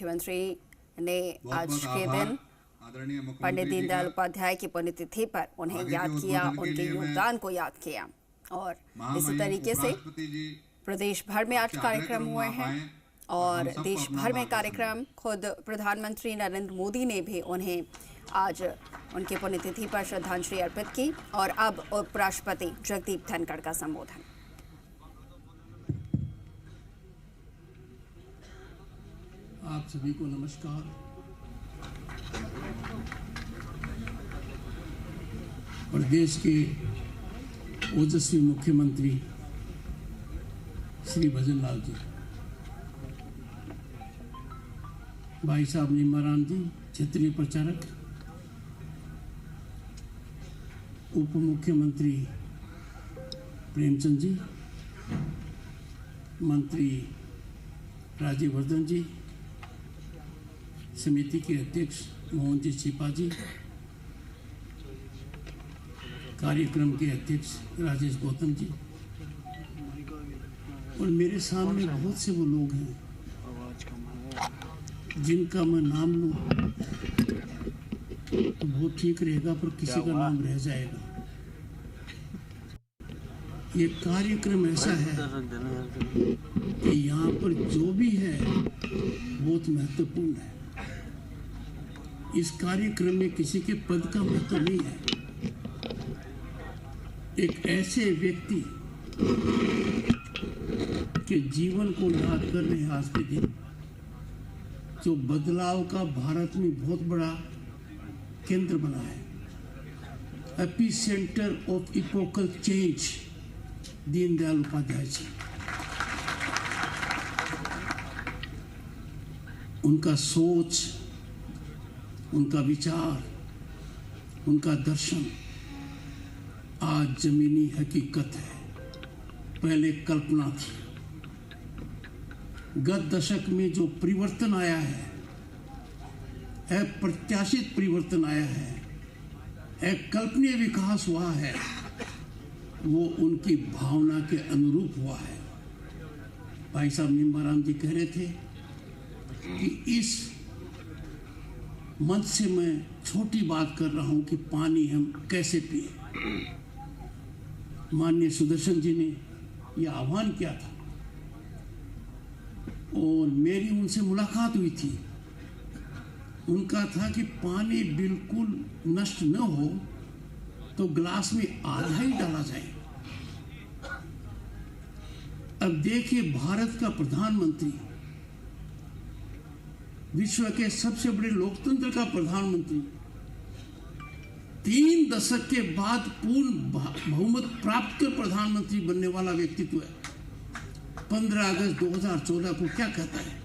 मुख्यमंत्री ने आज के दिन पंडित दीनदयाल उपाध्याय की पुण्यतिथि पर उन्हें याद किया, उनके योगदान को याद किया। और इसी तरीके से प्रदेश भर में आज कार्यक्रम हुए हैं और देश भर में कार्यक्रम। खुद प्रधानमंत्री नरेंद्र मोदी ने भी उन्हें आज उनकी पुण्यतिथि पर श्रद्धांजलि अर्पित की। और अब उपराष्ट्रपति जगदीप धनखड़ का संबोधन। आप सभी को नमस्कार। प्रदेश के ओजस्वी मुख्यमंत्री श्री भजन लाल जी, भाई साहब नीमाराम जी क्षेत्रीय प्रचारक, उप मुख्यमंत्री प्रेमचंद जी, मंत्री राज्यवर्धन जी, समिति के अध्यक्ष मोहन जी छिपा जी, कार्यक्रम के अध्यक्ष राजेश गौतम जी, और मेरे सामने बहुत से वो लोग हैं जिनका मैं नाम लूं तो बहुत ठीक रहेगा, पर किसी का नाम रह जाएगा। ये कार्यक्रम ऐसा है कि यहाँ पर जो भी है बहुत महत्वपूर्ण है। इस कार्यक्रम में किसी के पद का महत्व नहीं है। एक ऐसे व्यक्ति के जीवन को याद कर रहे हैं आज के दिन, जो बदलाव का भारत में बहुत बड़ा केंद्र बना है, epicentre of epochal change, Deendayal Upadhyaya ji. उनका सोच, उनका विचार, उनका दर्शन आज जमीनी हकीकत है, पहले कल्पना थी। गत दशक में जो परिवर्तन आया है, अप्रत्याशित परिवर्तन आया है, एक कल्पनीय विकास हुआ है, वो उनकी भावना के अनुरूप हुआ है। भाई साहब नीमाराम जी कह रहे थे कि इस मंच से मैं छोटी बात कर रहा हूं कि पानी हम कैसे पिए। माननीय सुदर्शन जी ने यह आह्वान किया था और मेरी उनसे मुलाकात हुई थी। उनका था कि पानी बिल्कुल नष्ट न हो तो गिलास में आधा ही डाला जाए। अब देखिए, भारत का प्रधानमंत्री, विश्व के सबसे बड़े लोकतंत्र का प्रधानमंत्री, 3 दशक के बाद पूर्ण बहुमत प्राप्त कर प्रधानमंत्री बनने वाला व्यक्तित्व है। 15 अगस्त 2014 को क्या कहता है?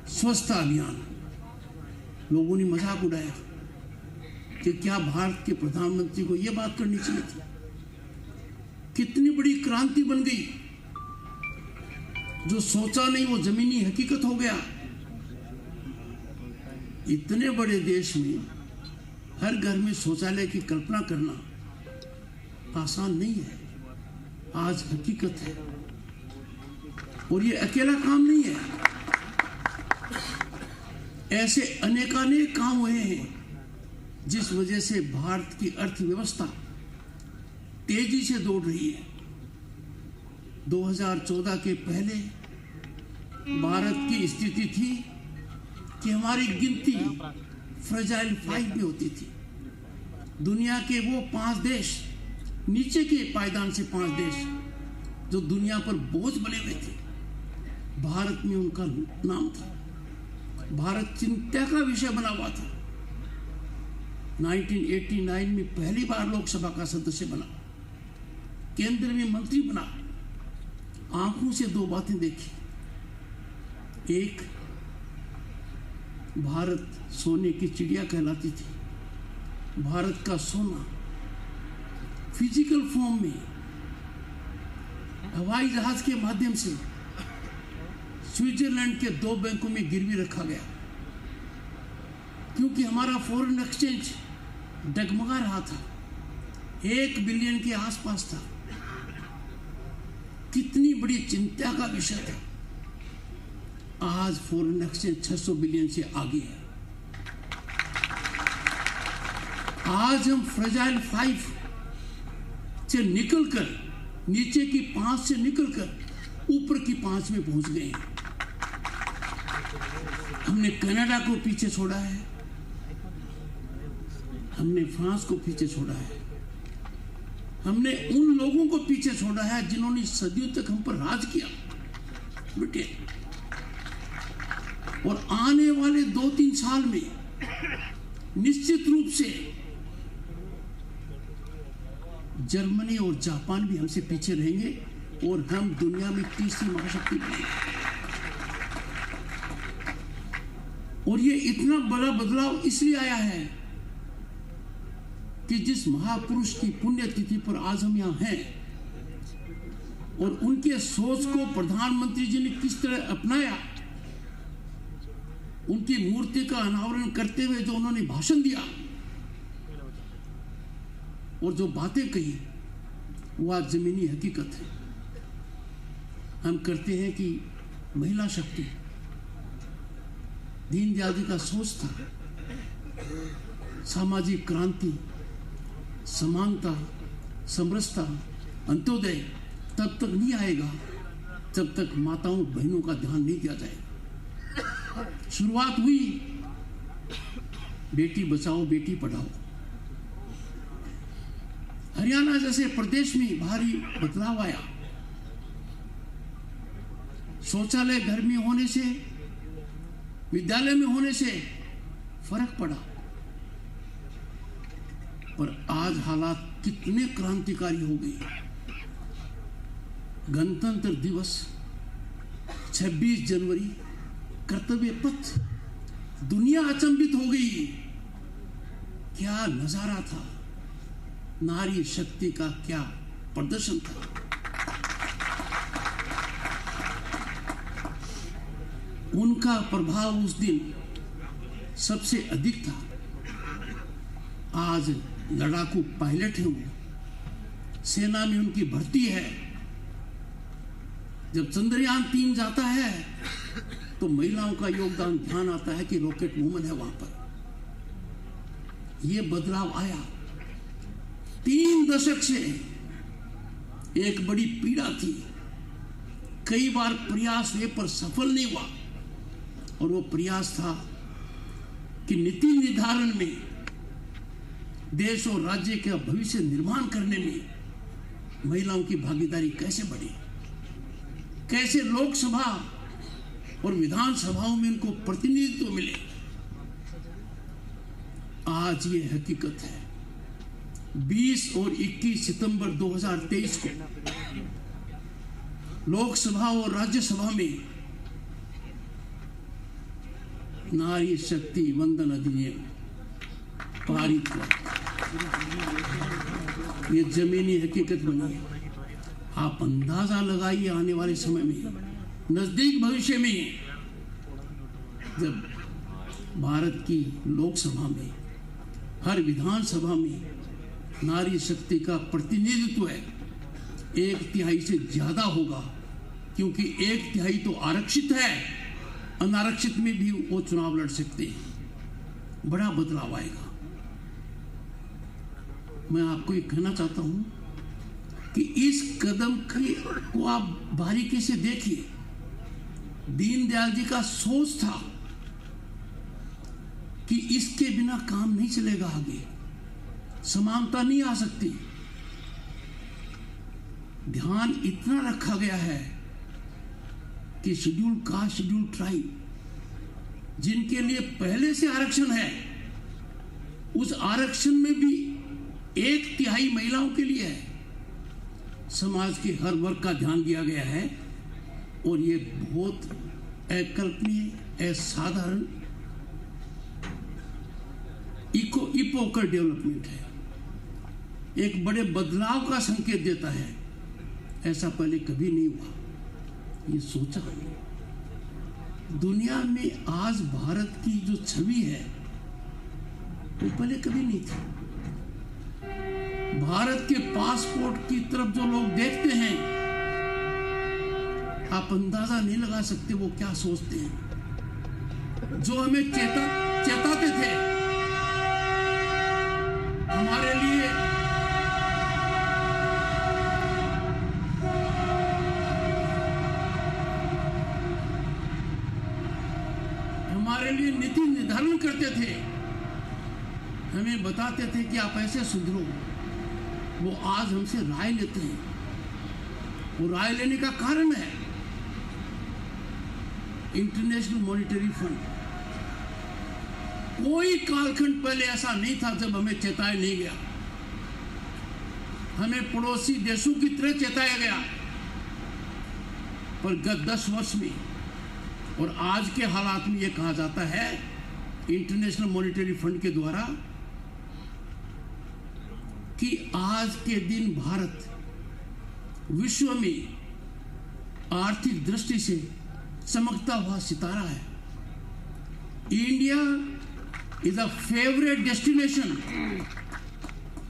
स्वच्छता अभियान। लोगों ने मजाक उड़ाया कि क्या भारत के प्रधानमंत्री को यह बात करनी चाहिए थी। कितनी बड़ी क्रांति बन गई। जो सोचा नहीं वो जमीनी हकीकत हो गया। इतने बड़े देश में हर घर में शौचालय की कल्पना करना आसान नहीं है, आज हकीकत है। और ये अकेला काम नहीं है, ऐसे अनेकानेक काम हुए हैं जिस वजह से भारत की अर्थव्यवस्था तेजी से दौड़ रही है। 2014 के पहले भारत की स्थिति थी कि हमारी गिनती फ्रेजाइल 5 में होती थी। दुनिया के वो 5 देश, नीचे के पायदान से 5 देश जो दुनिया पर बोझ बने हुए थे, भारत में उनका नाम था। भारत चिंता का विषय बना हुआ था। 1989 में पहली बार लोकसभा का सदस्य बना, केंद्र में मंत्री बना। आंखों से 2 बातें देखी। एक, भारत सोने की चिड़िया कहलाती थी। भारत का सोना फिजिकल फॉर्म में हवाई जहाज के माध्यम से स्विट्जरलैंड के 2 बैंकों में गिरवी रखा गया, क्योंकि हमारा फॉरेन एक्सचेंज डगमगा रहा था, 1 बिलियन के आसपास था। कितनी बड़ी चिंता का विषय था। आज फॉरेन एक्सचेंज 600 बिलियन से आगे है। आज हम फ्रेजाइल 5 से निकलकर, नीचे की 5 से निकलकर ऊपर की 5 में पहुंच गए हैं। हमने कनाडा को पीछे छोड़ा है, हमने फ्रांस को पीछे छोड़ा है, हमने उन लोगों को पीछे छोड़ा है जिन्होंने सदियों तक हम पर राज किया, ब्रिटेन। और आने वाले 2-3 साल में निश्चित रूप से जर्मनी और जापान भी हमसे पीछे रहेंगे और हम दुनिया में तीसरी महाशक्ति बनेंगे। और ये इतना बड़ा बदलाव इसलिए आया है कि जिस महापुरुष की पुण्यतिथि पर आज हम यहाँ हैं और उनके सोच को प्रधानमंत्री जी ने किस तरह अपनाया, उनकी मूर्ति का अनावरण करते हुए जो उन्होंने भाषण दिया और जो बातें कही, वो आज जमीनी हकीकत है। हम करते हैं कि महिला शक्ति, दीनदयाल जी का सोच था, सामाजिक क्रांति, समानता, समरसता, अंत्योदय तब तक नहीं आएगा जब तक माताओं बहनों का ध्यान नहीं दिया जाएगा। शुरुआत हुई बेटी बचाओ बेटी पढ़ाओ। हरियाणा जैसे प्रदेश में भारी बदलाव आया। शौचालय घर में होने से, विद्यालय में होने से फर्क पड़ा। पर आज हालात कितने क्रांतिकारी हो गए। गणतंत्र दिवस, 26 जनवरी, कर्तव्य पथ, दुनिया अचंभित हो गई। क्या नजारा था, नारी शक्ति का क्या प्रदर्शन था। उनका प्रभाव उस दिन सबसे अधिक था। आज लड़ाकू पायलट हैं वो, सेना में उनकी भर्ती है। जब चंद्रयान 3 जाता है तो महिलाओं का योगदान ध्यान आता है कि रॉकेट वुमन है वहां पर। यह बदलाव आया। 3 दशक से एक बड़ी पीड़ा थी। कई बार प्रयास हुए पर सफल नहीं हुआ। और वो प्रयास था कि नीति निर्धारण में, देश और राज्य का भविष्य निर्माण करने में महिलाओं की भागीदारी कैसे बढ़े, कैसे लोकसभा और विधानसभाओं में उनको प्रतिनिधित्व मिले। आज ये हकीकत है। 20 और 21 सितंबर 2023 को लोकसभा और राज्यसभा में नारी शक्ति वंदन अधिनियम पारित हुआ। ये जमीनी हकीकत बनी। आप अंदाजा लगाइए आने वाले समय में, नजदीक भविष्य में, जब भारत की लोकसभा में, हर विधानसभा में नारी शक्ति का प्रतिनिधित्व है 1/3 से ज्यादा होगा। क्योंकि 1/3 तो आरक्षित है, अनारक्षित में भी वो चुनाव लड़ सकते हैं। बड़ा बदलाव आएगा। मैं आपको ये कहना चाहता हूं कि इस कदम को आप बारीकी से देखिए। दीनदयाल जी का सोच था कि इसके बिना काम नहीं चलेगा, आगे समानता नहीं आ सकती। ध्यान इतना रखा गया है कि शेड्यूल कास्ट, शेड्यूल ट्राइब, जिनके लिए पहले से आरक्षण है, उस आरक्षण में भी 1/3 महिलाओं के लिए है। समाज के हर वर्ग का ध्यान दिया गया है। और ये बहुत अकल्पनीय, असाधारण, इपोकल डेवलपमेंट है। एक बड़े बदलाव का संकेत देता है। ऐसा पहले कभी नहीं हुआ। ये सोचा दुनिया में आज भारत की जो छवि है वो पहले कभी नहीं थी। भारत के पासपोर्ट की तरफ जो लोग देखते हैं, आप अंदाजा नहीं लगा सकते वो क्या सोचते हैं। जो हमें चेताते थे, हमारे लिए नीति निर्धारण करते थे, हमें बताते थे कि आप ऐसे सुधरो, वो आज हमसे राय लेते हैं। वो राय लेने का कारण है इंटरनेशनल मॉनिटरी फंड। कोई कालखंड पहले ऐसा नहीं था जब हमें चेताया नहीं गया। हमें पड़ोसी देशों की तरह चेताया गया, पर गत 10 वर्ष में और आज के हालात में यह कहा जाता है इंटरनेशनल मॉनिटरी फंड के द्वारा कि आज के दिन भारत विश्व में आर्थिक दृष्टि से चमकता हुआ सितारा है। India is a favourite destination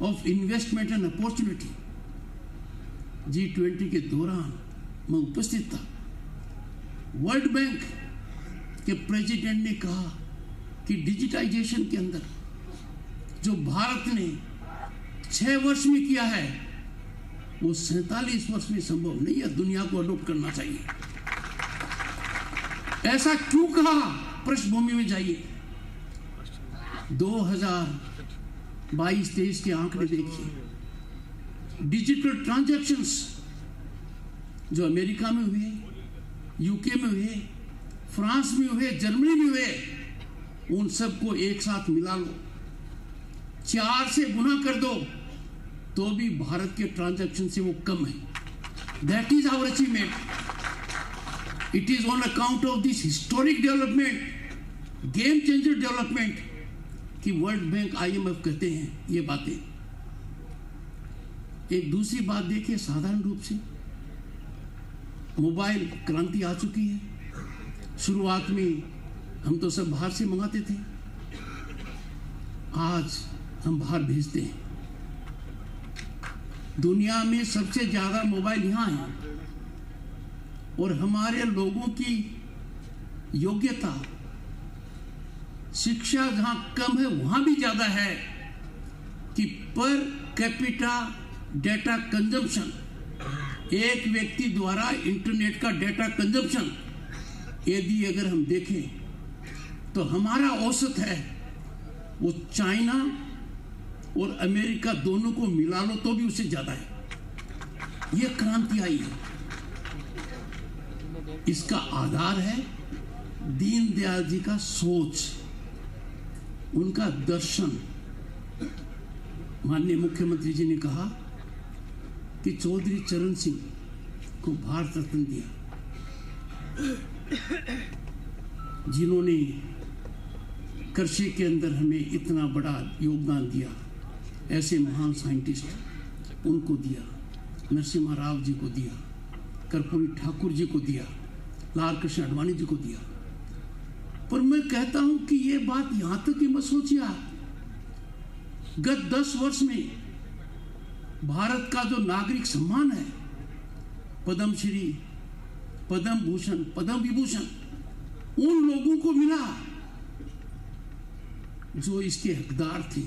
of investment and opportunity. G20 के दौरान मैं उपस्थित था। वर्ल्ड बैंक के प्रेसिडेंट ने कहा कि डिजिटाइजेशन के अंदर जो भारत ने 6 वर्ष में किया है वो 47 वर्ष में संभव नहीं है। दुनिया को अडॉप्ट करना चाहिए। ऐसा क्यों कहा? पृष्ठभूमि में जाइए। 2022-23 के आंकड़े देखिए। डिजिटल ट्रांजैक्शंस जो अमेरिका में हुए, यूके में हुए, फ्रांस में हुए, जर्मनी में हुए, उन सबको एक साथ मिला लो, 4 से गुना कर दो तो भी भारत के ट्रांजैक्शन से वो कम है। That is our achievement. It is on account of this historic development, game changer development कि वर्ल्ड बैंक, IMF कहते हैं ये बातें। एक दूसरी बात देखिए, साधारण रूप से मोबाइल क्रांति आ चुकी है। शुरुआत में हम तो सब बाहर से मंगाते थे, आज हम बाहर भेजते हैं। दुनिया में सबसे ज्यादा मोबाइल यहां है और हमारे लोगों की योग्यता, शिक्षा जहां कम है वहां भी ज्यादा है कि पर कैपिटा डेटा कंजम्पशन, एक व्यक्ति द्वारा इंटरनेट का डेटा कंजम्पशन यदि अगर हम देखें तो हमारा औसत है वो चाइना और अमेरिका दोनों को मिला लो तो भी उससे ज्यादा है। यह क्रांति आई है। इसका आधार है दीनदयाल जी का सोच, उनका दर्शन। माननीय मुख्यमंत्री जी ने कहा कि चौधरी चरण सिंह को भारत रत्न दिया, जिन्होंने कृषि के अंदर हमें इतना बड़ा योगदान दिया। ऐसे महान साइंटिस्ट उनको दिया, नरसिम्हा राव जी को दिया, कर्पूरी ठाकुर जी को दिया, लाल कृष्ण आडवाणी जी को दिया। पर मैं कहता हूं कि ये बात यहां तक ही मत सोचिए आप। गत 10 वर्ष में भारत का जो नागरिक सम्मान है, पद्मश्री, पद्म भूषण, पद्म विभूषण, उन लोगों को मिला जो इसके हकदार थे।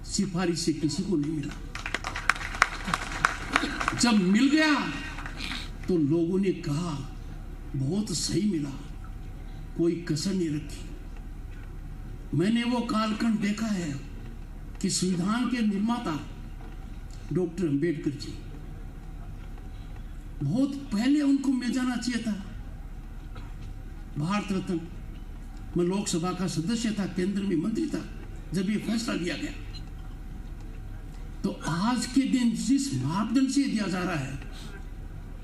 सिफारिश से किसी को नहीं मिला। जब मिल गया तो लोगों ने कहा बहुत सही मिला, कोई कसर नहीं रखी। मैंने वो कालखंड देखा है कि संविधान के निर्माता डॉक्टर अंबेडकर जी, बहुत पहले उनको मिल जाना चाहिए था भारत रत्न। मैं लोकसभा का सदस्य था, केंद्र में मंत्री था जब ये फैसला लिया गया। तो आज के दिन जिस मापदंड से दिया जा रहा है,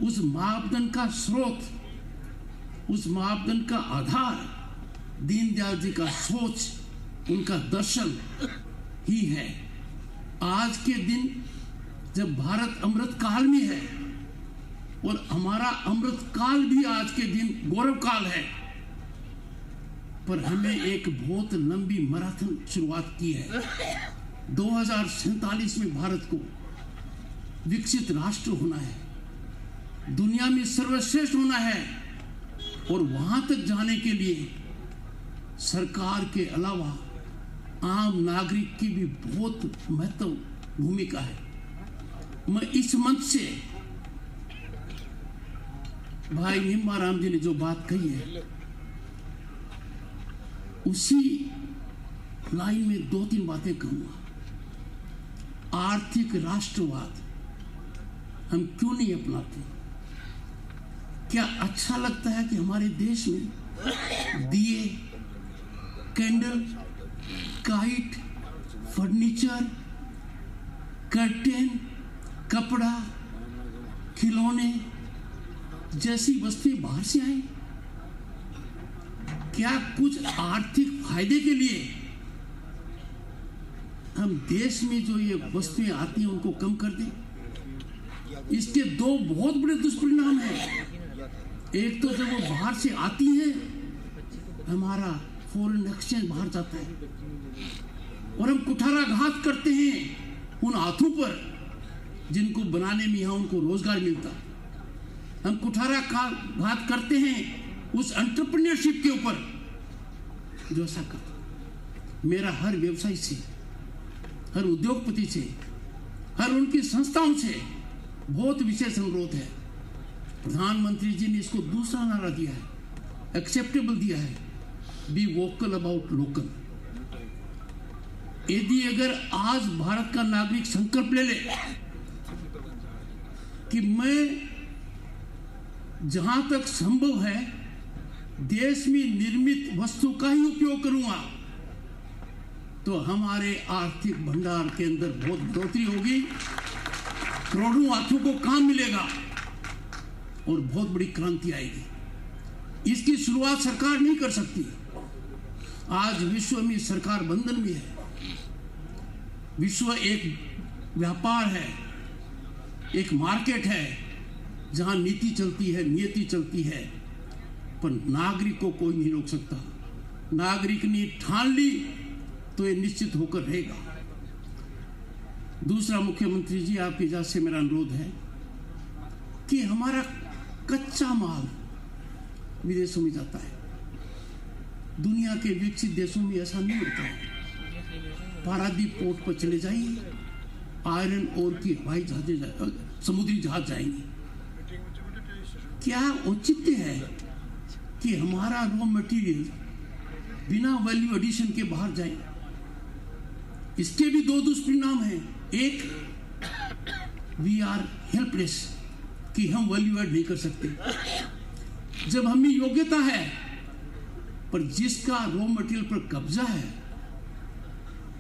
उस मापदंड का स्रोत, उस मापदंड का आधार दीनदयाल जी का सोच, उनका दर्शन ही है। आज के दिन जब भारत अमृत काल में है और हमारा अमृत काल भी आज के दिन गौरव काल है, पर हमें एक बहुत लंबी मैराथन शुरुआत की है। 2047 में भारत को विकसित राष्ट्र होना है, दुनिया में सर्वश्रेष्ठ होना है, और वहां तक जाने के लिए सरकार के अलावा आम नागरिक की भी बहुत महत्वपूर्ण भूमिका है। मैं इस मंच से भाई निम्बाराम जी ने जो बात कही है उसी लाइन में 2-3 बातें कहूंगा। आर्थिक राष्ट्रवाद हम क्यों नहीं अपनाते? क्या अच्छा लगता है कि हमारे देश में दिए, कैंडल, काइट, फर्नीचर, कर्टेन, कपड़ा, खिलौने जैसी वस्तुएं बाहर से आए? क्या कुछ आर्थिक फायदे के लिए हम देश में जो ये वस्तुएं आती हैं उनको कम कर दें? इसके 2 बहुत बड़े दुष्परिणाम हैं। एक तो जब वो बाहर से आती है, हमारा फॉरेन एक्सचेंज बाहर जाता है और हम कुठाराघात करते हैं उन हाथों पर जिनको बनाने में यहाँ उनको रोजगार मिलता। हम कुठाराघात करते हैं उस एंटरप्रेन्योरशिप के ऊपर जो ऐसा करता। मेरा हर व्यवसायी से, हर उद्योगपति से, हर उनकी संस्थाओं से बहुत विशेष अनुरोध है। प्रधानमंत्री जी ने इसको दूसरा नारा दिया है, एक्सेप्टेबल दिया है, बी वोकल अबाउट लोकल। यदि अगर आज भारत का नागरिक संकल्प ले ले कि मैं जहां तक संभव है देश में निर्मित वस्तु का ही उपयोग करूंगा, तो हमारे आर्थिक भंडार के अंदर बहुत बढ़ोतरी होगी, करोड़ों हाथों को काम मिलेगा और बहुत बड़ी क्रांति आएगी। इसकी शुरुआत सरकार नहीं कर सकती। आज विश्व में सरकार बंधन में है। विश्व एक व्यापार है, एक मार्केट है जहां नीति चलती है, नियति चलती है, पर नागरिक को कोई नहीं रोक सकता। नागरिक ने ठान ली तो ये निश्चित होकर रहेगा। दूसरा, मुख्यमंत्री जी आपकी इजाजत से मेरा अनुरोध है कि हमारा कच्चा माल विदेशों में जाता है। दुनिया के विकसित देशों में ऐसा नहीं होता है। पारादीप पोर्ट पर चले जाइए, आयरन ओर की हवाई जहाजें, समुद्री जहाज जाएंगे। क्या औचित्य है कि हमारा रॉ मटेरियल बिना वैल्यू एडिशन के बाहर जाए? इसके भी 2 दुष्परिणाम हैं। एक, वी आर हेल्पलेस कि हम वैल्यू ऐड नहीं कर सकते। जब हमें योग्यता है पर जिसका रॉ मटेरियल पर कब्जा है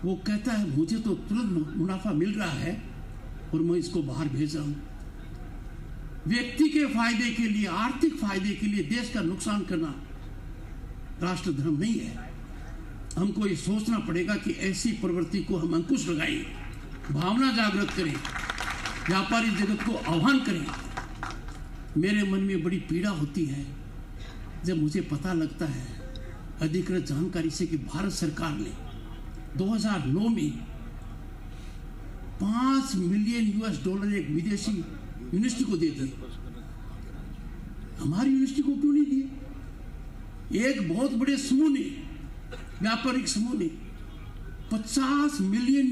वो कहता है मुझे तो तुरंत मुनाफा मिल रहा है और मैं इसको बाहर भेज रहा हूं। व्यक्ति के फायदे के लिए, आर्थिक फायदे के लिए देश का नुकसान करना राष्ट्रधर्म नहीं है। हमको ये सोचना पड़ेगा कि ऐसी प्रवृत्ति को हम अंकुश लगाएं, भावना जागृत करें, व्यापारी जगत को आह्वान करें। मेरे मन में बड़ी पीड़ा होती है जब मुझे पता लगता है अधिकृत जानकारी से कि भारत सरकार ने 2009 में $5 मिलियन एक विदेशी यूनिवर्सिटी को दे दिए। हमारी यूनिवर्सिटी को क्यों नहीं दिए? एक बहुत बड़े समूह ने, व्यापारिक समूह ने $50 मिलियन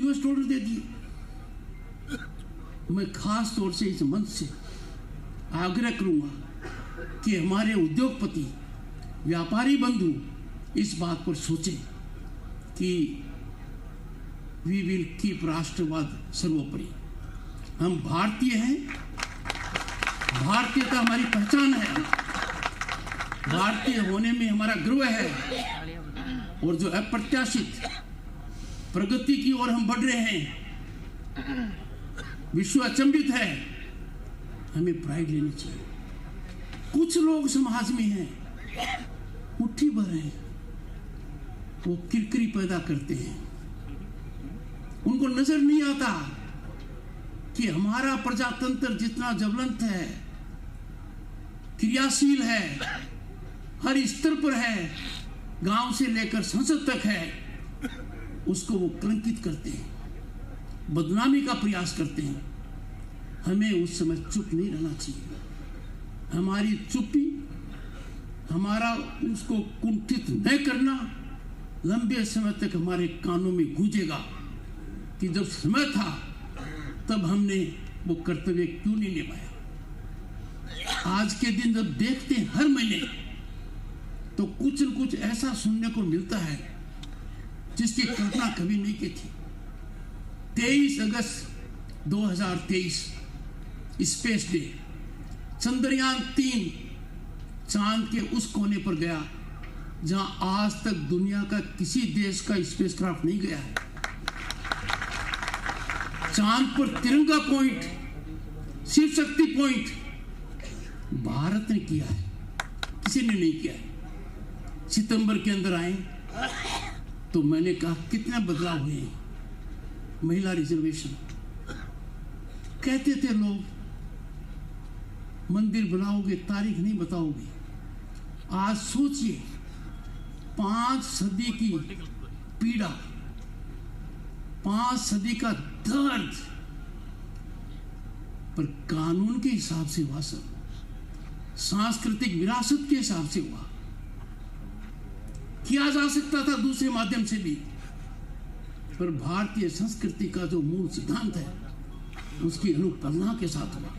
दे दिए। मैं खास तौर से इस मंच से आग्रह करूंगा कि हमारे उद्योगपति, व्यापारी बंधु इस बात पर सोचें कि वी विल कीप राष्ट्रवाद सर्वोपरि। हम भारतीय हैं, भारतीयता हमारी पहचान है, भारतीय होने में हमारा गर्व है, और जो अप्रत्याशित प्रगति की ओर हम बढ़ रहे हैं, विश्व अचंभित है, हमें प्राइड लेनी चाहिए। कुछ लोग समाज में हैं, मुट्ठी भर हैं, वो किरकिरी पैदा करते हैं। उनको नजर नहीं आता कि हमारा प्रजातंत्र जितना ज्वलंत है, क्रियाशील है, हर स्तर पर है, गांव से लेकर संसद तक है, उसको वो कलंकित करते हैं, बदनामी का प्रयास करते हैं। हमें उस समय चुप नहीं रहना चाहिए। हमारी चुप्पी, हमारा उसको कुंठित न करना लंबे समय तक हमारे कानों में गूंजेगा कि जब समय था तब हमने वो कर्तव्य क्यों नहीं निभाया। आज के दिन जब देखते हैं हर महीने, तो कुछ न कुछ ऐसा सुनने को मिलता है जिसकी कल्पना कभी नहीं की थी। 23 अगस्त 2023 स्पेस डे, चंद्रयान 3 चांद के उस कोने पर गया जहां आज तक दुनिया का किसी देश का स्पेसक्राफ्ट नहीं गया है। चांद पर तिरंगा पॉइंट, शिव शक्ति पॉइंट भारत ने किया है, किसी ने नहीं किया है। सितंबर के अंदर आए तो मैंने कहा कितना बदलाव हुए हैं। महिला रिजर्वेशन, कहते थे लोग मंदिर बनाओगे, तारीख नहीं बताओगे। आज सोचिए, 5 सदी की पीड़ा, 5 सदी का दर्द, पर कानून के हिसाब से हुआ सब, सांस्कृतिक विरासत के हिसाब से हुआ। किया जा सकता था दूसरे माध्यम से भी, पर भारतीय संस्कृति का जो मूल सिद्धांत है उसकी अनुपालना के साथ हुआ।